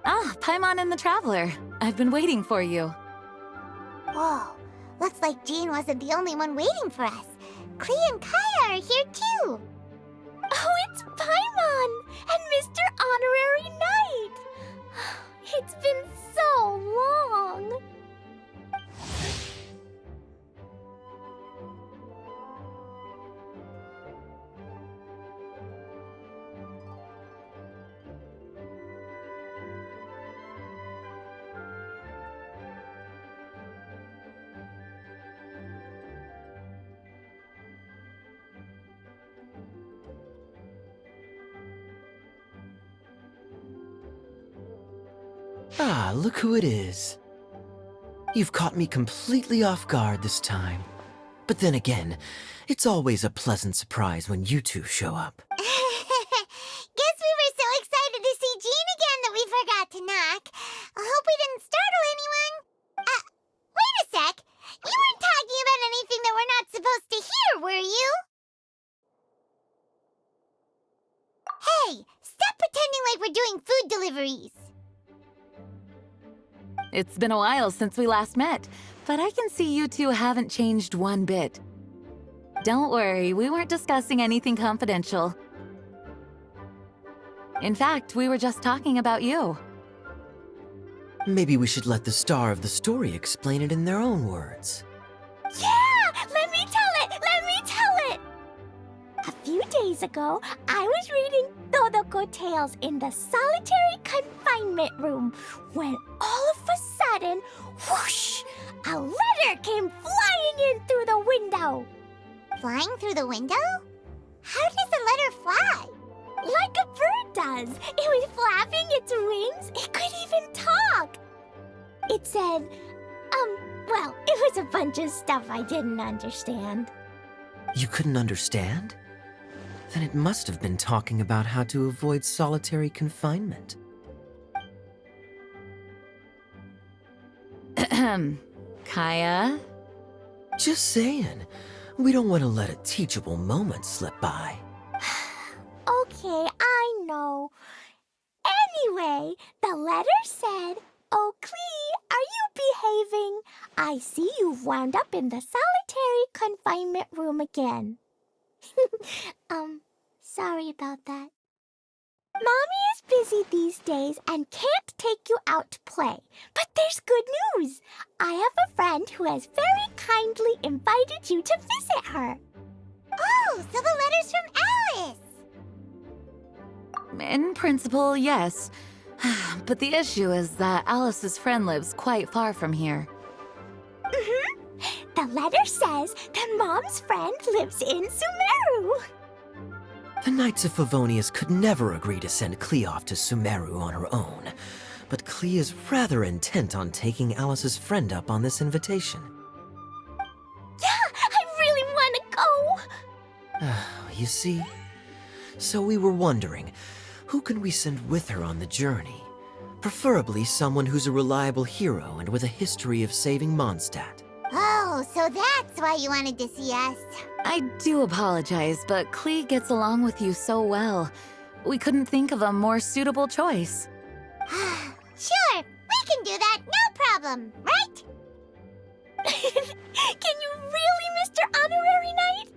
Ah, Paimon and the Traveler. I've been waiting for you. Whoa, looks like Jean wasn't the only one waiting for us. Klee and Kaya are here too. Oh, it's Paimon and Mr. Honorary Knight. It's been so long. Ah, look who it is. You've caught me completely off guard this time. But then again, it's always a pleasant surprise when you two show up. Guess we were so excited to see Jean again that we forgot to knock. I hope we didn't startle anyone. Wait a sec. You weren't talking about anything that we're not supposed to hear, were you? Hey, stop pretending like we're doing food deliveries. It's been a while since we last met, but I can see you two haven't changed one bit. Don't worry, we weren't discussing anything confidential. In fact, we were just talking about you. Maybe we should let the star of the story explain it in their own words. Yeah! Let me tell it! Let me tell it! A few days ago, I was reading Todoko Tales in the solitary confinement room when all of a sudden, whoosh! A letter came flying in through the window. Flying through the window? How does a letter fly? Like a bird does. It was flapping its wings. It could even talk. It said, well, it was a bunch of stuff I didn't understand. You couldn't understand? Then it must have been talking about how to avoid solitary confinement. Kaya? Just saying. We don't want to let a teachable moment slip by. Okay, I know. Anyway, the letter said, "Oh, Klee, are you behaving? I see you've wound up in the solitary confinement room again." Sorry about that. Mommy is busy these days and can't take you out to play. But there's good news. I have a friend who has very kindly invited you to visit her. Oh, so the letter's from Alice. In principle, yes. But the issue is that Alice's friend lives quite far from here. The letter says that Mom's friend lives in Sumeru. The Knights of Favonius could never agree to send Klee off to Sumeru on her own, but Klee is rather intent on taking Alice's friend up on this invitation. Yeah, I really want to go. You see? So we were wondering, who can we send with her on the journey? Preferably someone who's a reliable hero and with a history of saving Mondstadt. Oh, so that's why you wanted to see us. I do apologize, but Klee gets along with you so well. We couldn't think of a more suitable choice. Sure, we can do that, no problem, right? Can you really, Mr. Honorary Knight?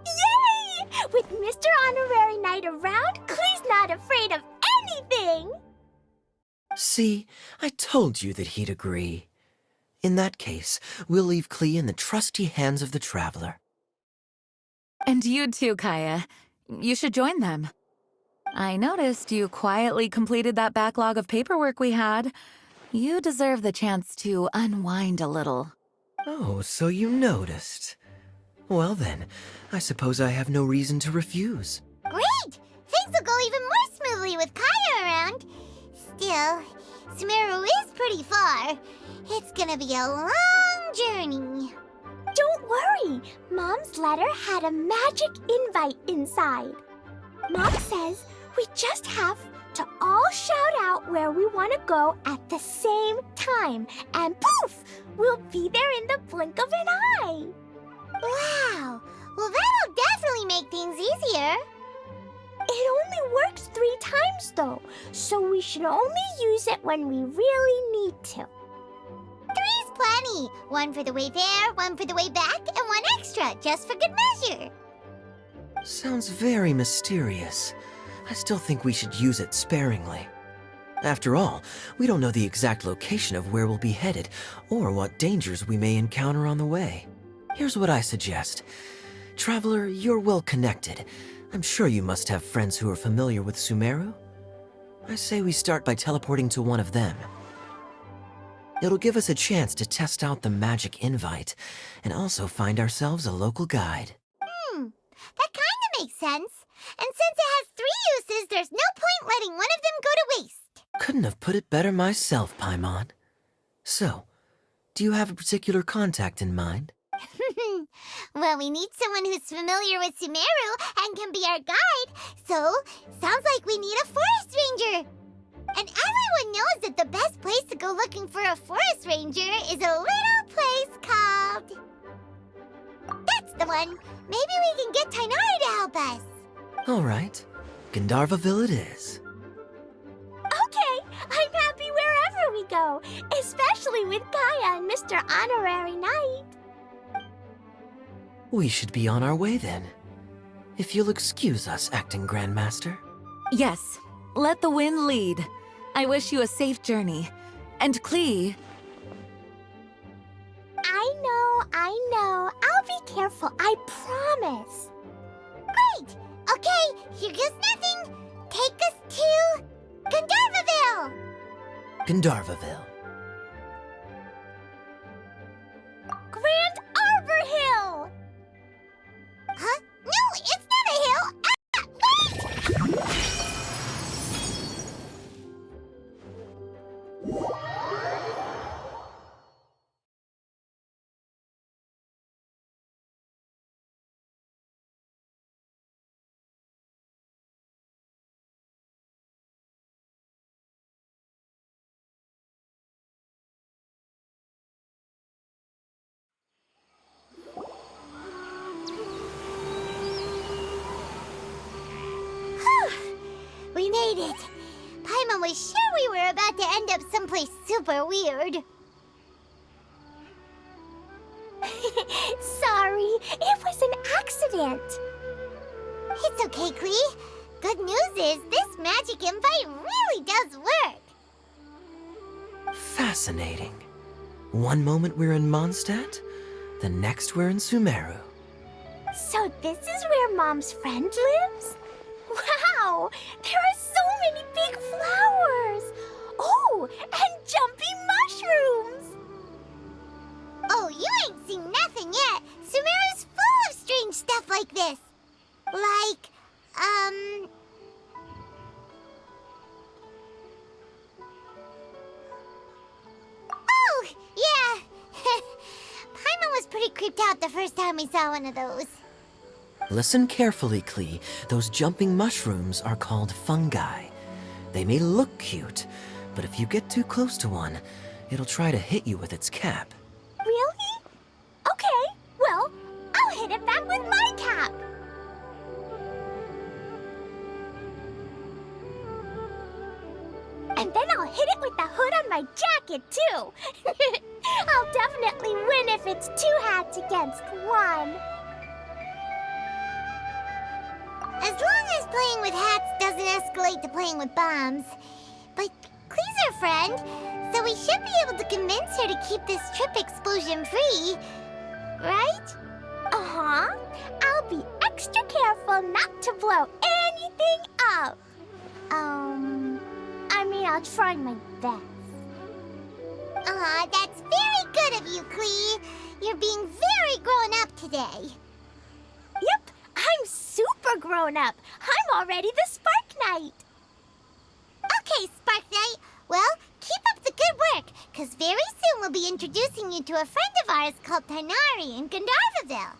Yay! With Mr. Honorary Knight around, Klee's not afraid of anything! See, I told you that he'd agree. In that case, we'll leave Klee in the trusty hands of the Traveler. And you too, Kaya. You should join them. I noticed you quietly completed that backlog of paperwork we had. You deserve the chance to unwind a little. Oh, so you noticed. Well then, I suppose I have no reason to refuse. Great! Things will go even more smoothly with Kaya around. Still, Sumeru is pretty far. It's gonna be a long journey. Don't worry, Mom's letter had a magic invite inside. Mom says we just have to all shout out where we want to go at the same time, and poof, we'll be there in the blink of an eye. Wow! Well, that'll definitely make things easier. It only works 3 times, though, so we should only use it when we really need to. 3's plenty. One for the way there, one for the way back, and one extra, just for good measure. Sounds very mysterious. I still think we should use it sparingly. After all, we don't know the exact location of where we'll be headed, or what dangers we may encounter on the way. Here's what I suggest. Traveler, you're well connected. I'm sure you must have friends who are familiar with Sumeru. I say we start by teleporting to one of them. It'll give us a chance to test out the magic invite, and also find ourselves a local guide. That kinda makes sense. And since it has 3 uses, there's no point letting one of them go to waste. Couldn't have put it better myself, Paimon. So, do you have a particular contact in mind? Well, we need someone who's familiar with Sumeru and can be our guide. So, sounds like we need a forest ranger. And everyone knows that the best place to go looking for a forest ranger is a little place called... That's the one. Maybe we can get Tainari to help us. All right, Gandharvaville it is. Okay, I'm happy wherever we go, especially with Kaya and Mr. Honorary Knight. We should be on our way then. If you'll excuse us, Acting Grandmaster. Yes, let the wind lead. I wish you a safe journey. And Klee, I know. I'll be careful, I promise. Great. Okay, here goes nothing. Take us to... Gandharvaville. Gandharvaville. Grand Arbor Hill! Huh? No, it's not a hill. Ah, wait! We made it. Paimon was sure we were about to end up someplace super weird. Sorry, it was an accident. It's okay, Klee. Good news is this magic invite really does work. Fascinating. One moment we're in Mondstadt, the next we're in Sumeru. So this is where Mom's friend lives? Wow! There are so many big flowers! Oh, and jumping mushrooms! Oh, you ain't seen nothing yet. Sumeru's full of strange stuff like this. Like, Oh, yeah. Paimon was pretty creeped out the first time we saw one of those. Listen carefully, Klee. Those jumping mushrooms are called fungi. They may look cute, but if you get too close to one, it'll try to hit you with its cap. Really? Okay, well, I'll hit it back with my cap. And then I'll hit it with the hood on my jacket, too. I'll definitely win if it's 2 hats against 1. As long as playing with hats doesn't escalate to playing with bombs. But Klee's our friend, so we should be able to convince her to keep this trip explosion-free. Right? Uh-huh. I'll be extra careful not to blow anything up. I mean, I'll try my best. Aw, that's very good of you, Klee. You're being very grown up today. Yep, I'm super grown up. I'm already the Spark Knight. Okay, Spark Knight. Well, keep up the good work, because very soon we'll be introducing you to a friend of ours called Tainari in Gandharvaville.